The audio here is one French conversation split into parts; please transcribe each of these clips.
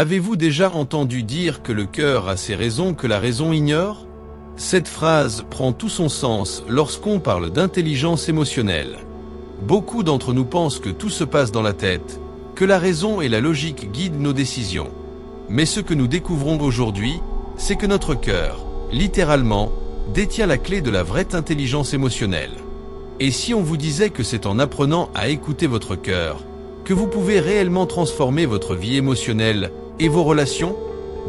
Avez-vous déjà entendu dire que le cœur a ses raisons que la raison ignore? Cette phrase prend tout son sens lorsqu'on parle d'intelligence émotionnelle. Beaucoup d'entre nous pensent que tout se passe dans la tête, que la raison et la logique guident nos décisions. Mais ce que nous découvrons aujourd'hui, c'est que notre cœur, littéralement, détient la clé de la vraie intelligence émotionnelle. Et si on vous disait que c'est en apprenant à écouter votre cœur, que vous pouvez réellement transformer votre vie émotionnelle et vos relations?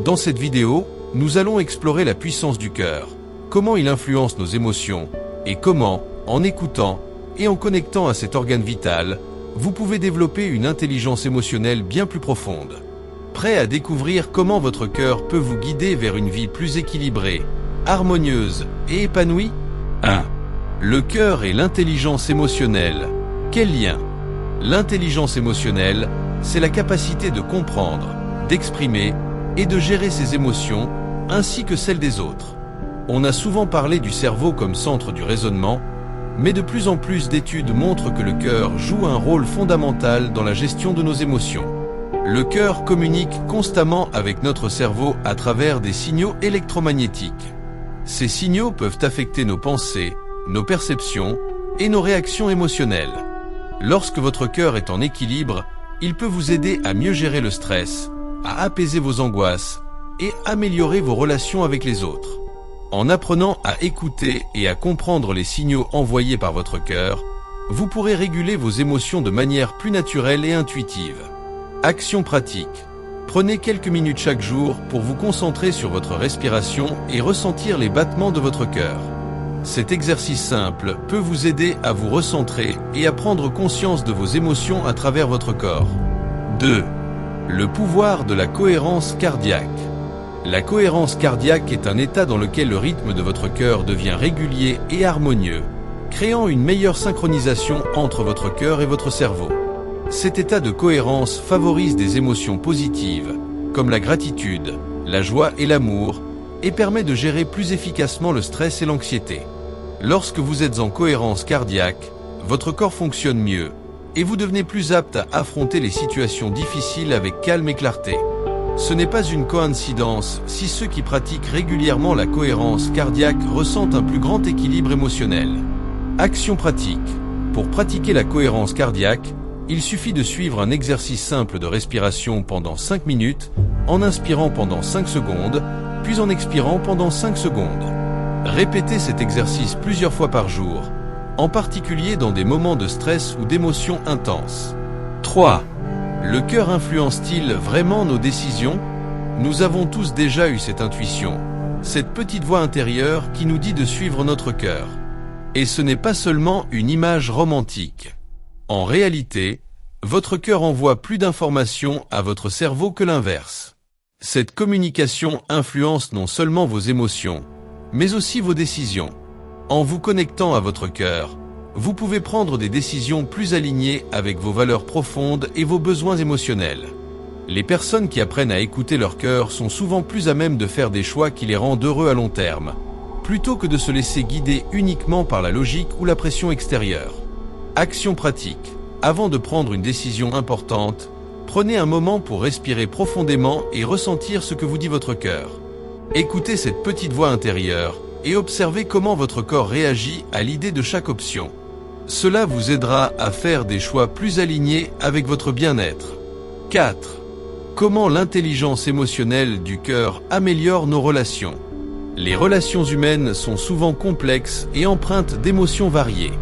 Dans cette vidéo, nous allons explorer la puissance du cœur, comment il influence nos émotions, et comment, en écoutant et en connectant à cet organe vital, vous pouvez développer une intelligence émotionnelle bien plus profonde. Prêt à découvrir comment votre cœur peut vous guider vers une vie plus équilibrée, harmonieuse et épanouie? 1. Le cœur et l'intelligence émotionnelle. Quel lien? L'intelligence émotionnelle, c'est la capacité de comprendre, d'exprimer et de gérer ses émotions, ainsi que celles des autres. On a souvent parlé du cerveau comme centre du raisonnement, mais de plus en plus d'études montrent que le cœur joue un rôle fondamental dans la gestion de nos émotions. Le cœur communique constamment avec notre cerveau à travers des signaux électromagnétiques. Ces signaux peuvent affecter nos pensées, nos perceptions et nos réactions émotionnelles. Lorsque votre cœur est en équilibre, il peut vous aider à mieux gérer le stress, à apaiser vos angoisses et améliorer vos relations avec les autres. En apprenant à écouter et à comprendre les signaux envoyés par votre cœur, vous pourrez réguler vos émotions de manière plus naturelle et intuitive. Action pratique. Prenez quelques minutes chaque jour pour vous concentrer sur votre respiration et ressentir les battements de votre cœur. Cet exercice simple peut vous aider à vous recentrer et à prendre conscience de vos émotions à travers votre corps. 2. Le pouvoir de la cohérence cardiaque. La cohérence cardiaque est un état dans lequel le rythme de votre cœur devient régulier et harmonieux, créant une meilleure synchronisation entre votre cœur et votre cerveau. Cet état de cohérence favorise des émotions positives, comme la gratitude, la joie et l'amour, et permet de gérer plus efficacement le stress et l'anxiété. Lorsque vous êtes en cohérence cardiaque, votre corps fonctionne mieux, et vous devenez plus apte à affronter les situations difficiles avec calme et clarté. Ce n'est pas une coïncidence si ceux qui pratiquent régulièrement la cohérence cardiaque ressentent un plus grand équilibre émotionnel. Action pratique. Pour pratiquer la cohérence cardiaque, il suffit de suivre un exercice simple de respiration pendant 5 minutes, en inspirant pendant 5 secondes, puis en expirant pendant 5 secondes. Répétez cet exercice plusieurs fois par jour, en particulier dans des moments de stress ou d'émotions intenses. 3. Le cœur influence-t-il vraiment nos décisions? Nous avons tous déjà eu cette intuition, cette petite voix intérieure qui nous dit de suivre notre cœur. Et ce n'est pas seulement une image romantique. En réalité, votre cœur envoie plus d'informations à votre cerveau que l'inverse. Cette communication influence non seulement vos émotions, mais aussi vos décisions. En vous connectant à votre cœur, vous pouvez prendre des décisions plus alignées avec vos valeurs profondes et vos besoins émotionnels. Les personnes qui apprennent à écouter leur cœur sont souvent plus à même de faire des choix qui les rendent heureux à long terme, plutôt que de se laisser guider uniquement par la logique ou la pression extérieure. Action pratique. Avant de prendre une décision importante, prenez un moment pour respirer profondément et ressentir ce que vous dit votre cœur. Écoutez cette petite voix intérieure et observez comment votre corps réagit à l'idée de chaque option. Cela vous aidera à faire des choix plus alignés avec votre bien-être. 4. Comment l'intelligence émotionnelle du cœur améliore nos relations? Les relations humaines sont souvent complexes et empreintes d'émotions variées.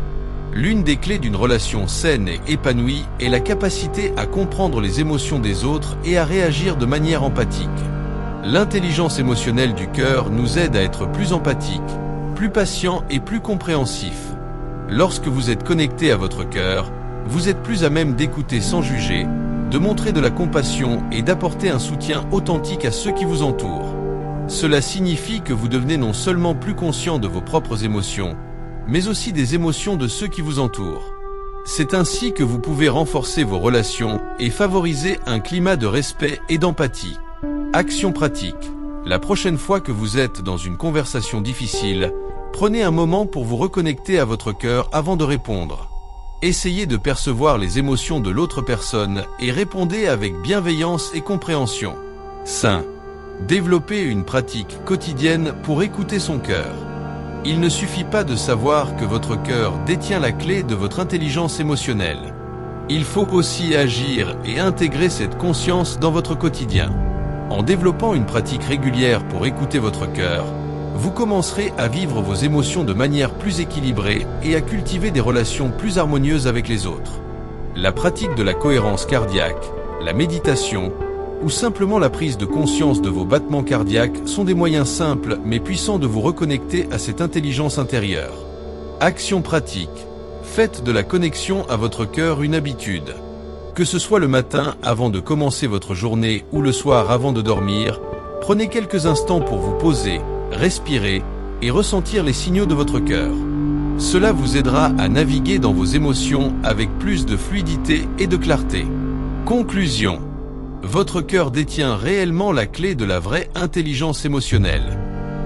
L'une des clés d'une relation saine et épanouie est la capacité à comprendre les émotions des autres et à réagir de manière empathique. L'intelligence émotionnelle du cœur nous aide à être plus empathique, plus patient et plus compréhensif. Lorsque vous êtes connecté à votre cœur, vous êtes plus à même d'écouter sans juger, de montrer de la compassion et d'apporter un soutien authentique à ceux qui vous entourent. Cela signifie que vous devenez non seulement plus conscient de vos propres émotions, mais aussi des émotions de ceux qui vous entourent. C'est ainsi que vous pouvez renforcer vos relations et favoriser un climat de respect et d'empathie. Action pratique. La prochaine fois que vous êtes dans une conversation difficile, prenez un moment pour vous reconnecter à votre cœur avant de répondre. Essayez de percevoir les émotions de l'autre personne et répondez avec bienveillance et compréhension. Saint. Développer une pratique quotidienne pour écouter son cœur. Il ne suffit pas de savoir que votre cœur détient la clé de votre intelligence émotionnelle. Il faut aussi agir et intégrer cette conscience dans votre quotidien. En développant une pratique régulière pour écouter votre cœur, vous commencerez à vivre vos émotions de manière plus équilibrée et à cultiver des relations plus harmonieuses avec les autres. La pratique de la cohérence cardiaque, la méditation, ou simplement la prise de conscience de vos battements cardiaques sont des moyens simples mais puissants de vous reconnecter à cette intelligence intérieure. Action pratique. Faites de la connexion à votre cœur une habitude. Que ce soit le matin avant de commencer votre journée ou le soir avant de dormir, prenez quelques instants pour vous poser, respirer et ressentir les signaux de votre cœur. Cela vous aidera à naviguer dans vos émotions avec plus de fluidité et de clarté. Conclusion. Votre cœur détient réellement la clé de la vraie intelligence émotionnelle.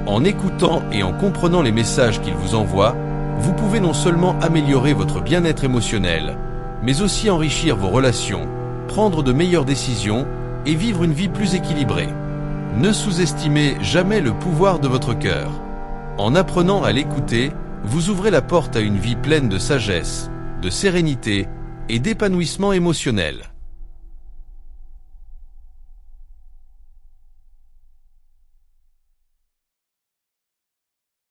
En écoutant et en comprenant les messages qu'il vous envoie, vous pouvez non seulement améliorer votre bien-être émotionnel, mais aussi enrichir vos relations, prendre de meilleures décisions et vivre une vie plus équilibrée. Ne sous-estimez jamais le pouvoir de votre cœur. En apprenant à l'écouter, vous ouvrez la porte à une vie pleine de sagesse, de sérénité et d'épanouissement émotionnel.